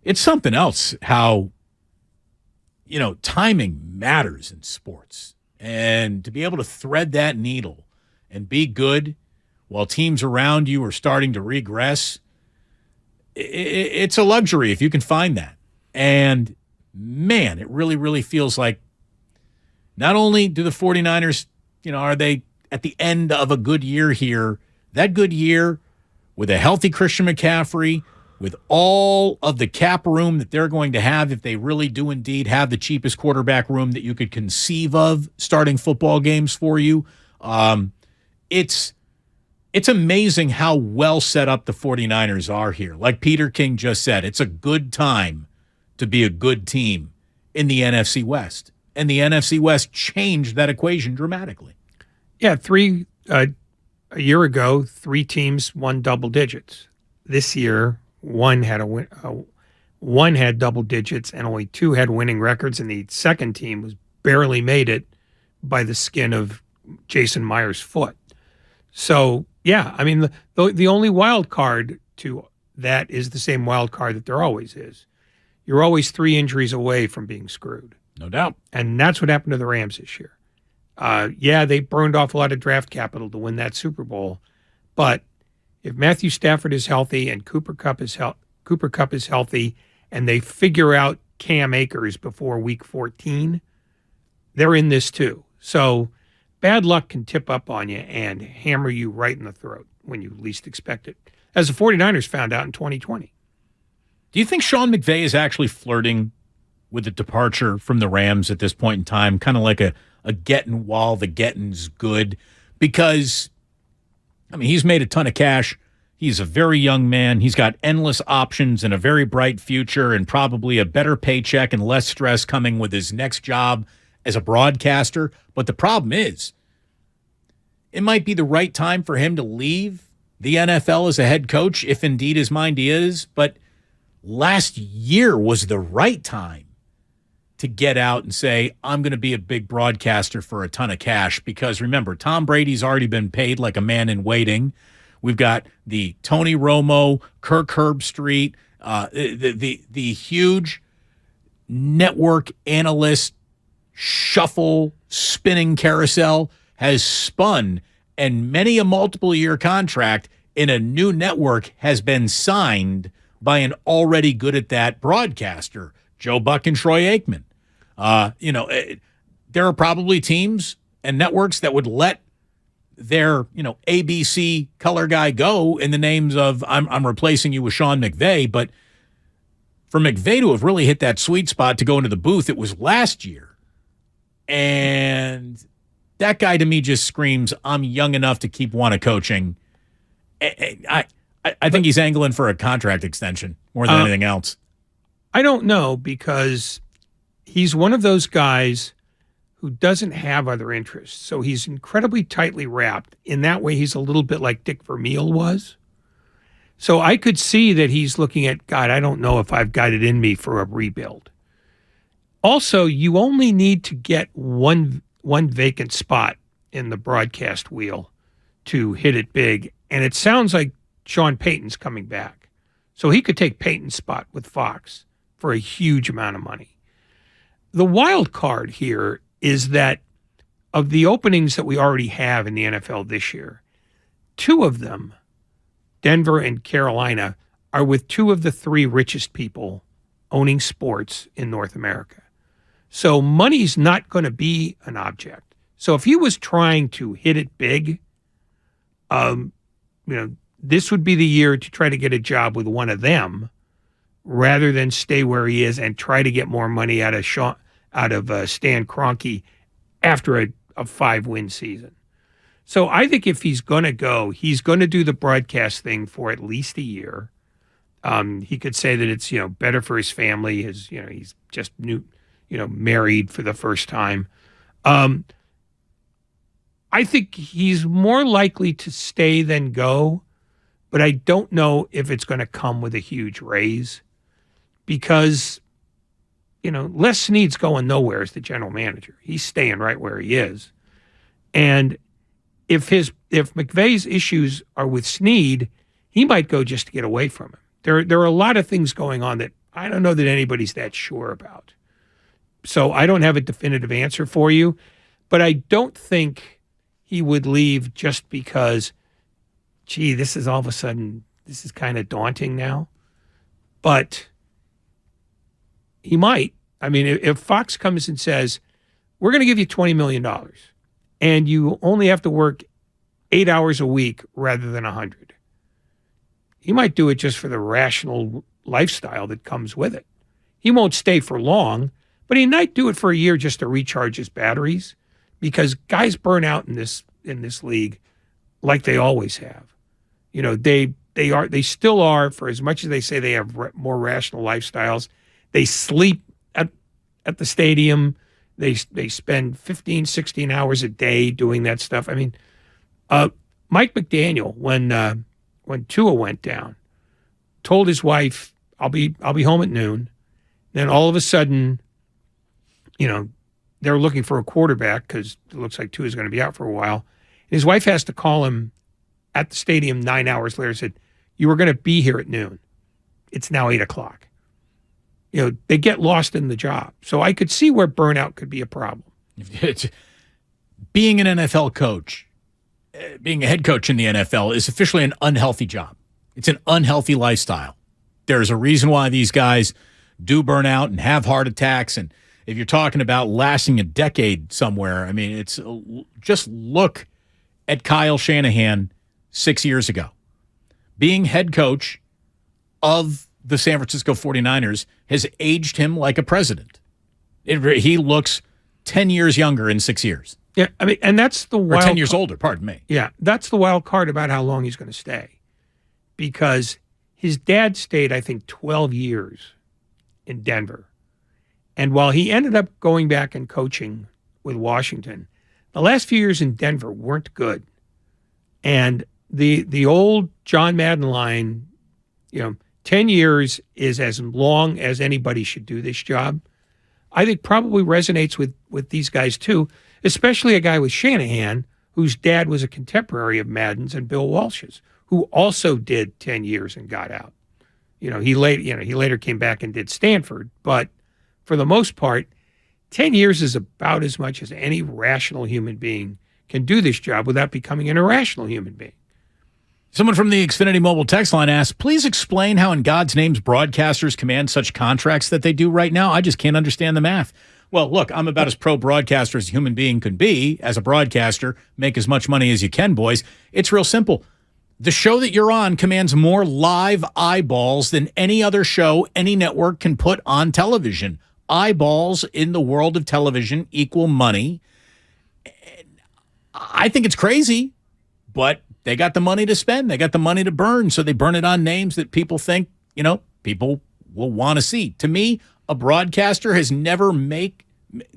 It's something else how, timing matters in sports. And to be able to thread that needle and be good while teams around you are starting to regress, it's a luxury if you can find that. And, man, it really, really feels like not only do the 49ers, are they at the end of a good year here, that good year with a healthy Christian McCaffrey, with all of the cap room that they're going to have if they really do indeed have the cheapest quarterback room that you could conceive of starting football games for you. It's amazing how well set up the 49ers are here. Like Peter King just said, it's a good time to be a good team in the NFC West. And the NFC West changed that equation dramatically. Yeah, a year ago, 3 teams won double digits. This year, one had one had double digits and only 2 had winning records, and the second team was barely made it by the skin of Jason Meyer's foot. So, yeah, I mean, the only wild card to that is the same wild card that there always is. You're always 3 injuries away from being screwed. No doubt. And that's what happened to the Rams this year. They burned off a lot of draft capital to win that Super Bowl, but if Matthew Stafford is healthy and Cooper Kupp is healthy, and they figure out Cam Akers before Week 14, they're in this too. So bad luck can tip up on you and hammer you right in the throat when you least expect it, as the 49ers found out in 2020. Do you think Sean McVay is actually flirting with the departure from the Rams at this point in time, kind of like a getting while the getting's good? Because, he's made a ton of cash. He's a very young man. He's got endless options and a very bright future and probably a better paycheck and less stress coming with his next job as a broadcaster. But the problem is, it might be the right time for him to leave the NFL as a head coach, if indeed his mind is. But last year was the right time to get out and say, I'm going to be a big broadcaster for a ton of cash. Because remember, Tom Brady's already been paid like a man in waiting. We've got the Tony Romo, Kirk Herbstreit, the huge network analyst shuffle spinning carousel has spun, and many a multiple-year contract in a new network has been signed by an already good-at-that broadcaster, Joe Buck and Troy Aikman. There are probably teams and networks that would let their, ABC color guy go in the names of I'm replacing you with Sean McVay. But for McVay to have really hit that sweet spot to go into the booth, it was last year. And that guy to me just screams, I'm young enough to keep one of coaching. I think he's angling for a contract extension more than anything else. I don't know, because he's one of those guys who doesn't have other interests. So he's incredibly tightly wrapped. In that way, he's a little bit like Dick Vermeil was. So I could see that he's looking at, God, I don't know if I've got it in me for a rebuild. Also, you only need to get one vacant spot in the broadcast wheel to hit it big. And it sounds like Sean Payton's coming back. So he could take Payton's spot with Fox for a huge amount of money. The wild card here is that of the openings that we already have in the NFL this year, 2 of them, Denver and Carolina, are with 2 of the 3 richest people owning sports in North America. So money's not going to be an object. So if he was trying to hit it big, this would be the year to try to get a job with one of them rather than stay where he is and try to get more money out of Stan Kroenke after a 5-win season. So I think if he's going to go, he's going to do the broadcast thing for at least a year. He could say that it's, better for his family. He's just married for the first time. I think he's more likely to stay than go, but I don't know if it's going to come with a huge raise because, Les Snead's going nowhere as the general manager. He's staying right where he is. And if McVay's issues are with Snead, he might go just to get away from him. There are a lot of things going on that I don't know that anybody's that sure about. So I don't have a definitive answer for you, but I don't think he would leave just because, gee, this is all of a sudden, this is kind of daunting now. But he might. I mean, if Fox comes and says, we're going to give you $20 million and you only have to work 8 hours a week rather than 100, he might do it just for the rational lifestyle that comes with it. He won't stay for long, but he might do it for a year just to recharge his batteries, because guys burn out in this league like they always have. You know, they still are, for as much as they say they have more rational lifestyles. They sleep at the stadium. They spend 15, 16 hours a day doing that stuff. I mean, Mike McDaniel, when Tua went down, told his wife, I'll be home at noon. Then all of a sudden, you know, they're looking for a quarterback because it looks like Tua's going to be out for a while. And his wife has to call him at the stadium 9 hours later, said, you were going to be here at noon. It's now 8 o'clock. You know, they get lost in the job. So I could see where burnout could be a problem. Being an NFL coach, being a head coach in the NFL is officially an unhealthy job. It's an unhealthy lifestyle. There's a reason why these guys do burn out and have heart attacks. And if you're talking about lasting a decade somewhere, I mean, it's just look at Kyle Shanahan 6 years ago. Being head coach of the San Francisco 49ers has aged him like a president. He looks 10 years younger in 6 years. Yeah, I mean, and that's the wild... Or 10 years older, pardon me. Yeah, that's the wild card about how long he's going to stay. Because his dad stayed, I think, 12 years in Denver. And while he ended up going back and coaching with Washington, the last few years in Denver weren't good. And the old John Madden line, 10 years is as long as anybody should do this job, I think probably resonates with these guys too, especially a guy with Shanahan, whose dad was a contemporary of Madden's and Bill Walsh's, who also did 10 years and got out. He later came back and did Stanford, but for the most part, 10 years is about as much as any rational human being can do this job without becoming an irrational human being. Someone from the Xfinity Mobile text line asked, please explain how in God's names broadcasters command such contracts that they do right now. I just can't understand the math. Well, look, I'm about as pro broadcaster as a human being could be. As a broadcaster, make as much money as you can, boys. It's real simple. The show that you're on commands more live eyeballs than any other show any network can put on television. Eyeballs in the world of television equal money. I think it's crazy, but they got the money to spend. They got the money to burn, so they burn it on names that people think, people will want to see. To me, a broadcaster has never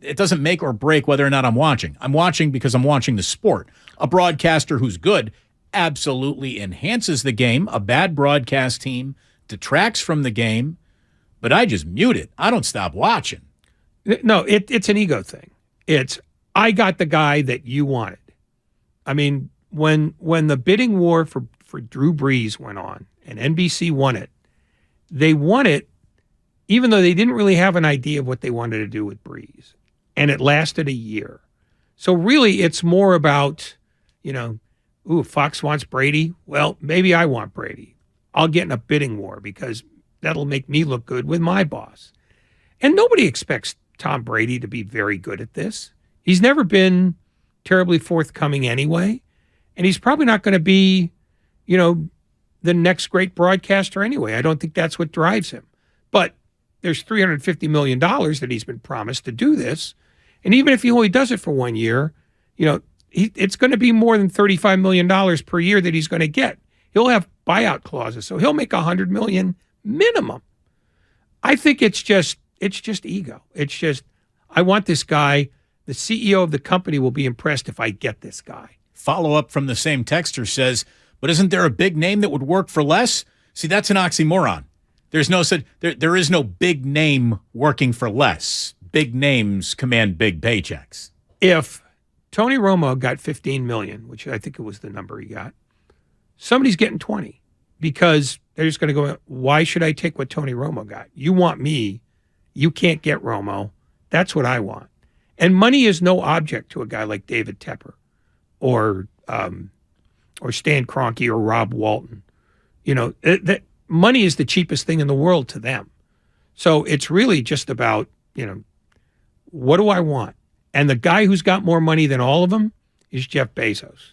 it doesn't make or break whether or not I'm watching. I'm watching because I'm watching the sport. A broadcaster who's good absolutely enhances the game. A bad broadcast team detracts from the game, but I just mute it. I don't stop watching. No, it's an ego thing. It's, I got the guy that you wanted. I mean, when the bidding war for Drew Brees went on and NBC won it, they won it even though they didn't really have an idea of what they wanted to do with Brees. And it lasted a year. So really, it's more about, Fox wants Brady. Well, maybe I want Brady. I'll get in a bidding war because that'll make me look good with my boss. And nobody expects Tom Brady to be very good at this. He's never been terribly forthcoming anyway. And he's probably not going to be, the next great broadcaster anyway. I don't think that's what drives him. But there's $350 million that he's been promised to do this. And even if he only does it for 1 year, it's going to be more than $35 million per year that he's going to get. He'll have buyout clauses, so he'll make $100 million minimum. I think it's just ego. It's just, I want this guy. The CEO of the company will be impressed if I get this guy. Follow-up from the same texter says, but isn't there a big name that would work for less? See, that's an oxymoron. There is no big name working for less. Big names command big paychecks. If Tony Romo got $15 million, which I think it was the number he got, somebody's getting 20 because they're just going to go, why should I take what Tony Romo got? You want me. You can't get Romo. That's what I want. And money is no object to a guy like David Tepper or Stan Kroenke or Rob Walton. You know, that money is the cheapest thing in the world to them. So it's really just about, you know, what do I want? And the guy who's got more money than all of them is Jeff Bezos.